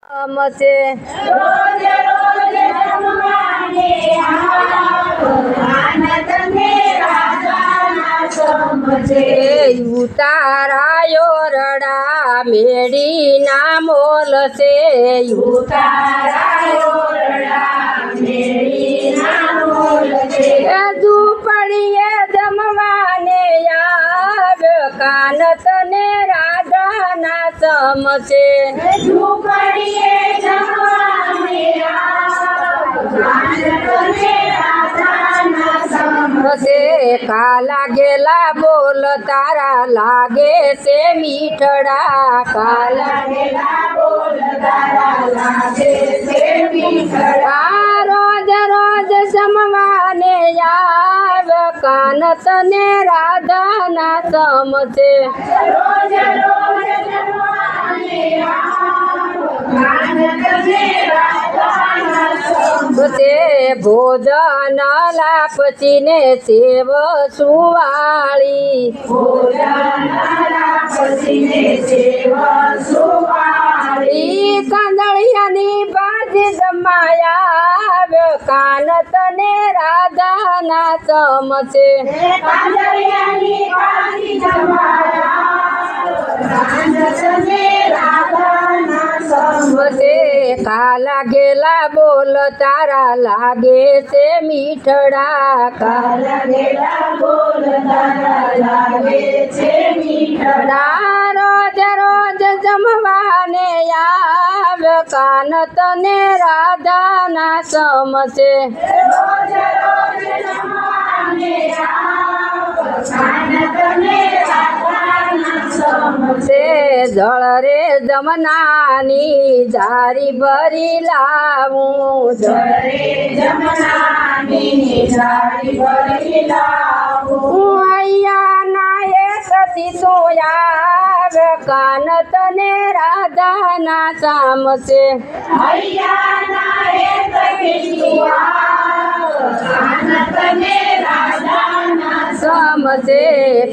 સમસે રોજ રોજ જમવાને આવો, આનંદ ને રાધાના સમજે. ઉતારાયો રડા મેળીના મોલસે ઉતારાયો રડા મેળીના મોલસે. ઝૂંપડીએ જમવાને આવ્યો કાન તને રાધાના સમસે. ઝૂંપડીએ જમવાને આવો, આનંદ ને રાધાના સમજે. કાલા ગેલા બોલ તારા લાગે છે મીઠડા. કાલા ગેલા બોલ તારા લાગે છે મીઠડા. રોજ રોજ જમવાને આવ કાન તને રાધાના સમસે. રોજ રોજ જમવાને આવો, આનંદ ને રાધાના સમજે. ભોજન લાપસીને સેવ સુવાળી. ભોજનાલા પછીને સેવા સુવાળી. કાંદળિયાની ભાજી જમાયા કાન તને રાધાના સમસે. કાંદળિયાની ભાજી જમાયા, આનંદ ને રાધાના સમજે. કાલા ગેલા બોલ તારા લાગે છે મીઠડા. કાલા ગેલા બોલ તારા લાગે છે મીઠડા. રોજ રોજ જમવાને આવ કાન તને રાધાના સમસે. રોજ રોજ જમવાને આવો, આનંદ ને રાધાના સમજે. જળ રે જમનાની જારી ભરી લાવું. જળરે જમનાની જાળી ભરી લાવું. અહીંયા ના સતી સોયાવ કાન તને રાધાના સામસે. હૈયાના એક કેશુઆ, આનંદ ને રાધાના સમસે.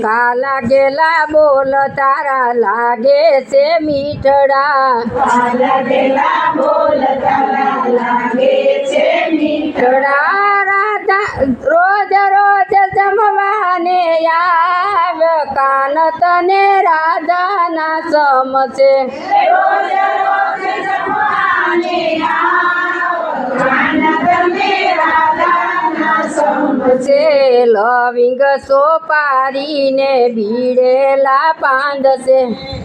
કાલા ગેલા બોલ તારા લાગે છે મીઠડા. કાલા ગેલા બોલ તારા લાગે છે મીઠડા. રાધા રોજ રોજ જમવાને આવ કાન તને રાધાના સમસે. રોજ રોજ જમવાને આવો, આનંદ ને રાધાના સમજે. લવિંગ સોપારીને ભીડેલા પાંદસે.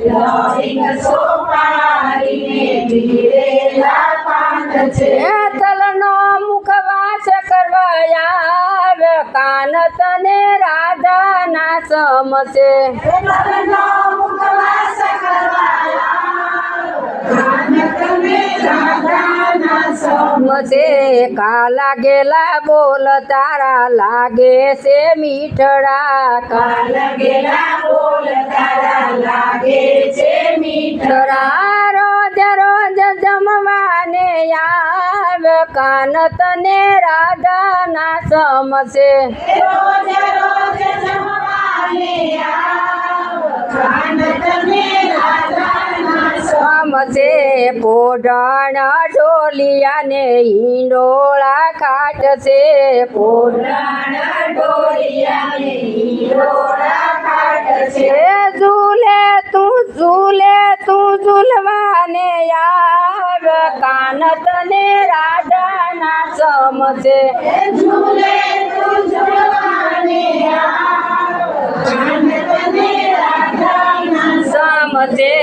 લવિંગ સોપારીને ભીડેલા પાંદ છે. તલનો મુખવાસ કરવા આવ કાન તને રાધાના સમસે. તલનો મુખવાસ કરવા આવો, આનંદ ને રાધાના સમજે. કાલા ગેલા બોલ તારા લાગે છે મીઠડા. કાલા ગેલા બોલ તારા લાગે છે મીઠડા. રોજ રોજ જમવાને આવ કાન તને રાધાના સમસે. રોજ રોજ જમવાને આવો, આનંદ ને રાધાના સમસે. પોઢણ ઢોલિયાને હિંડોળા ખાટશે. પોઢાણા ઢોલિયાને હિંડોળા ખાટશે. ઝૂલે તું ઝૂલવાને આવ કાન તને રાધાના સમસે. ઝૂલે તું ઝૂલવાને આવો, આનંદ ને રાધાના સમસે.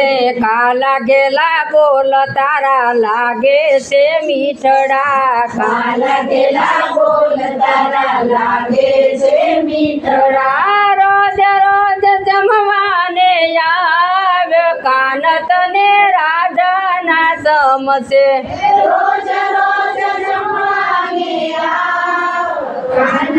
કાલા ગેલા બોલ તારા લાગે છે મીઠડા. કાલા ગેલા બોલ તારા લાગે છે મીઠડા. રોજ રોજ જમવાને આવ કાન તને રાધાના સમસે. રોજ રોજ જમવાને આવો, આનંદ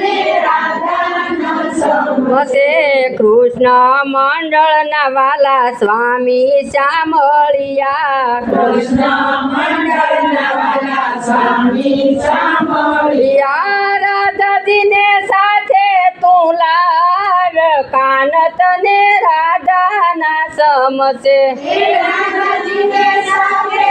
ને રાધાના સમજે. કૃષ્ણ મંડળના વાલા સ્વામી સાંભળ્યા. કૃષ્ણ મંડળના વાલા સ્વામી સાંભળ્યા. રાધાજીને સાથે તું લાવ કાન તને રાધાના સમસે. રાધાજીને સાથે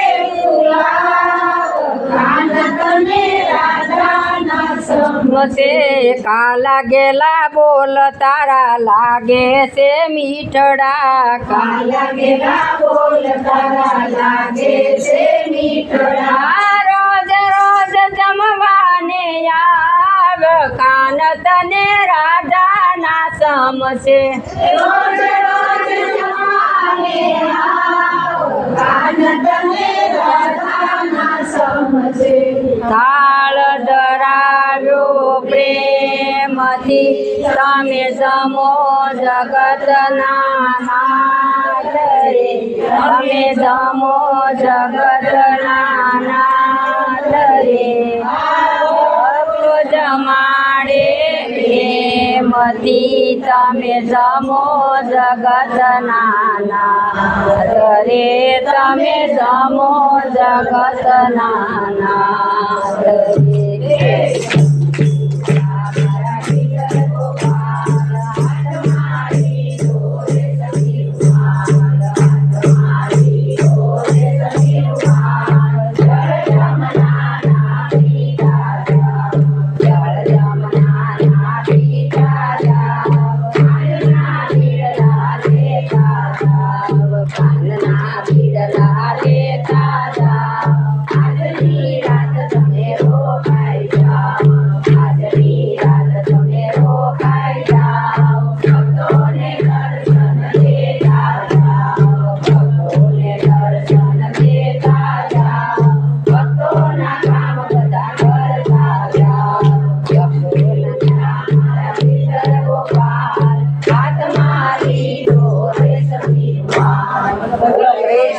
સમસે કાલા ગેલા બોલ તારા લાગે છે મીઠડા કાલા ગેલા બોલ તારા લાગે છે મીઠડા રોજ રોજ જમવાને આવ કાન તને રાજાના સમસે રોજ રોજ જમવાને આવ કાન તને રાધાના સમજે થાળ ધરાવ્યો પ્રેમથી તમે જમો જગતના નાથ રે તમે જમો જગતના નાથ રે ભક્તો જમાડે પ્રેમથી તમે જમો જગતના નાથ રે તમે જમો જગતના નાથ રે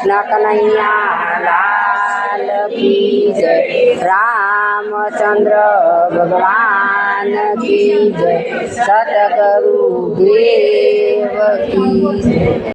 કૃષ્ણ કનૈયા લાલ કી જય રામચંદ્ર ભગવાન કી જય સતગુરુ દેવ કી જય